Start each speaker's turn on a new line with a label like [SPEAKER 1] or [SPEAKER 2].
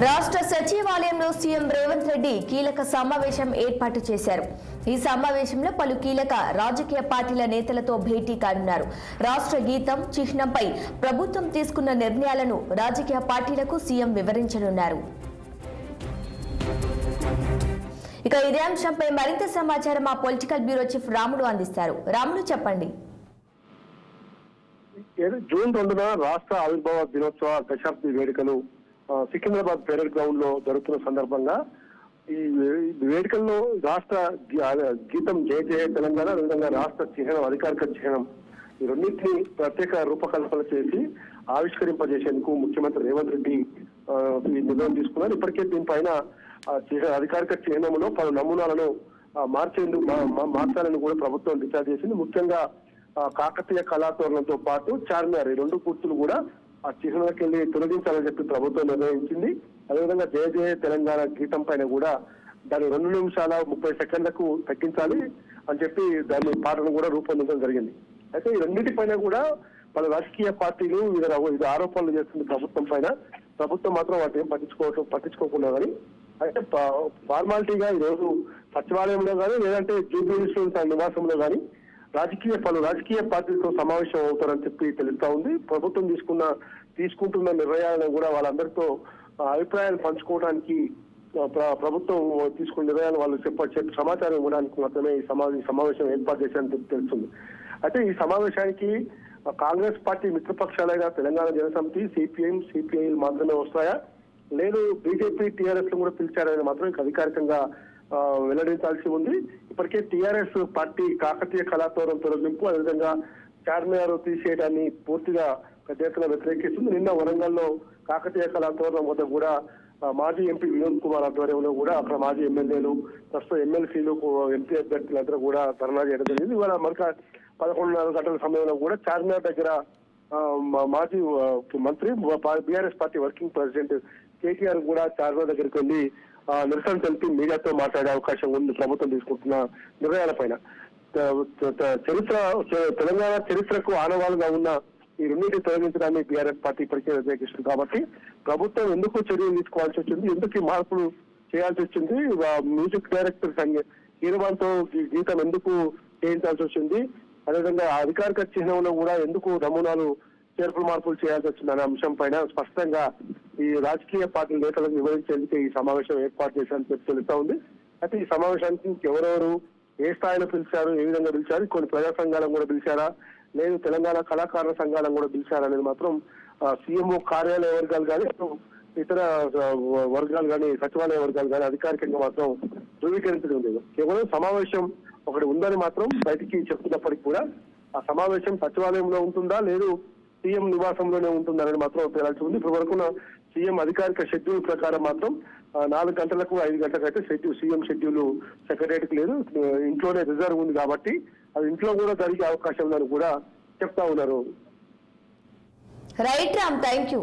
[SPEAKER 1] రాష్ట్ర సచివాలయంలో సీఎం రేవంత్ రెడ్డి కీలక సమావేశం ఏర్పాటు చేశారు. ఈ సమావేశంలో పలు కీలక రాజకీయ పార్టీల నేతలతో భేటీ కానున్నారు. రాష్ట్ర గీతం చిహ్నంపై ప్రభుత్వం తీసుకున్న నిర్ణయాలను రాజకీయ పార్టీలకు సీఎం వివరించనున్నారు. ఇక ఇదే అంశంపై మరింత సమాచారం మా పొలిటికల్ బ్యూరో చీఫ్ రాముడు అందిస్తారు. రాముడు చెప్పండి.
[SPEAKER 2] జూన్ 2న రాష్ట్ర ఆవిర్భావ దినోత్సవ దశాబ్ది వేడుకలు సికింద్రాబాద్ పెరేడ్ గ్రౌండ్ లో జరుగుతున్న సందర్భంగా ఈ వేడుకల్లో రాష్ట్ర గీతం జయ జయ తెలంగాణ, అదేవిధంగా రాష్ట్ర చిహ్నం అధికారిక చిహ్నం ఈ రెండింటినీ ప్రత్యేక రూపకల్పన చేసి ఆవిష్కరింపజేసేందుకు ముఖ్యమంత్రి రేవంత్ రెడ్డి ఈ నిర్ణయం తీసుకున్నారు. ఇప్పటికే దీనిపైన అధికారిక చిహ్నంలో పలు నమూనాలను మార్చాలని కూడా ప్రభుత్వం డిసైడ్ చేసింది. ముఖ్యంగా కాకతీయ కళాతోరణంతో పాటు చార్మినార్ ఈ రెండు గుర్తులు కూడా ఆ చిహ్నాలకు వెళ్ళి తొలగించాలని చెప్పి ప్రభుత్వం నిర్ణయించింది. అదేవిధంగా జయ జయ తెలంగాణ గీతం పైన కూడా దాన్ని 2 నిమిషాల 30 సెకండ్లకు తగ్గించాలి అని చెప్పి దాని పాటను కూడా రూపొందించడం జరిగింది. అయితే ఈ రెండింటిపైన కూడా పలు రాజకీయ పార్టీలు ఇది ఆరోపణలు చేస్తుంది ప్రభుత్వం పైన. ప్రభుత్వం మాత్రం వాటిని ఏం పట్టించుకోకుండా కానీ అయితే ఫార్మాలిటీగా ఈ రోజు సచివాలయంలో కానీ లేదంటే జూబ్లీహిల్స్ తన నివాసంలో కానీ పలు రాజకీయ పార్టీలతో సమావేశం అవుతారని చెప్పి తెలుస్తా ఉంది. ప్రభుత్వం తీసుకుంటున్న నిర్ణయాలను కూడా వాళ్ళందరితో అభిప్రాయాలు పంచుకోవడానికి ప్రభుత్వం తీసుకున్న నిర్ణయాలు వాళ్ళు సమాచారం ఇవ్వడానికి మాత్రమే ఈ సమావేశం ఏర్పాటు చేశారని తెలుస్తుంది. అయితే ఈ సమావేశానికి కాంగ్రెస్ పార్టీ మిత్రపక్షాలైన తెలంగాణ జనసమితి, సిపిఐ మాత్రమే వస్తాయా, లేదు బీజేపీ, టీఆర్ఎస్ కూడా పిలిచారని మాత్రం అధికారికంగా వెల్లడించాల్సి ఉంది. ఇప్పటికే టీఆర్ఎస్ పార్టీ కాకతీయ కళాతోరణం తొలగింపు, అదేవిధంగా చార్మినార్ తీసేయడాన్ని పూర్తిగా పెద్ద ఎత్తున వ్యతిరేకిస్తుంది. నిన్న వరంగల్లో కాకతీయ కళాతోరణం వద్ద కూడా మాజీ ఎంపీ వినోద్ కుమార్ ఆధ్వర్యంలో కూడా అక్కడ మాజీ ఎమ్మెల్యేలు, ప్రస్తుతం ఎమ్మెల్సీలు, ఎంపీ అభ్యర్థులందరూ కూడా ధర్నా చేయడం జరిగింది. ఇవాళ మరొక 11:30 గంటల సమయంలో కూడా చార్మినార్ దగ్గర మాజీ మంత్రి BRS party working president KTR కూడా చార్మినార్ దగ్గరికి వెళ్లి నిరసన తెలిపి మీడియాతో మాట్లాడే అవకాశం ఉంది ప్రభుత్వం తీసుకుంటున్న నిర్ణయాలపైన. తెలంగాణ చరిత్రకు ఆనవాలుగా ఉన్న ఈ రెండింటిని తొలగించడాన్ని బీఆర్ఎస్ పార్టీ ఇప్పటికే వ్యతిరేకిస్తుంది. కాబట్టి ప్రభుత్వం ఎందుకు చర్యలు తీసుకోవాల్సి వచ్చింది, ఎందుకు మార్పులు చేయాల్సి వచ్చింది, మ్యూజిక్ డైరెక్టర్ కీరవాన్తో గీతం ఎందుకు చేయించాల్సి వచ్చింది, అదేవిధంగా అధికారిక చిహ్నంలో కూడా ఎందుకు నమూనాలు మార్పులు చేయాల్సి వచ్చింది అనే అంశం పైన స్పష్టంగా ఈ రాజకీయ పార్టీ నేతలకు వివరించేందుకు ఈ సమావేశం ఏర్పాటు చేశారని చెప్పి తెలుస్తా ఉంది. అయితే ఈ సమావేశానికి ఎవరెవరు ఏ స్థాయిలో పిలిచారు, ఏ విధంగా పిలిచారు, కొన్ని ప్రజా సంఘాలను కూడా పిలిచారా, లేదు తెలంగాణ కళాకారుల సంఘాలను కూడా పిలిచారా అనేది మాత్రం సీఎంఓ కార్యాలయ వర్గాలు కానీ ఇతర వర్గాలు కానీ సచివాలయ వర్గాలు కానీ అధికారికంగా మాత్రం ధృవీకరించడం లేదు. కేవలం సమావేశం ఒకటి ఉందని మాత్రం బయటికి చెప్తున్నప్పటికీ కూడా ఆ సమావేశం సచివాలయంలో ఉంటుందా లేదు సీఎం నివాసంలోనే ఉంటుందని మాత్రం తేలాల్సి ఉంది. ఇప్పటి వరకు సీఎం అధికారిక షెడ్యూల్ ప్రకారం మాత్రం 4 గంటలకు 5 గంటలకు అయితే సీఎం షెడ్యూల్ సెక్రటరీకి లేదు, ఇంట్లోనే రిజర్వ్ ఉంది కాబట్టి అది ఇంట్లో కూడా జరిగే అవకాశం ఉందని కూడా చెప్తా ఉన్నారు.
[SPEAKER 1] Right Ram, thank you.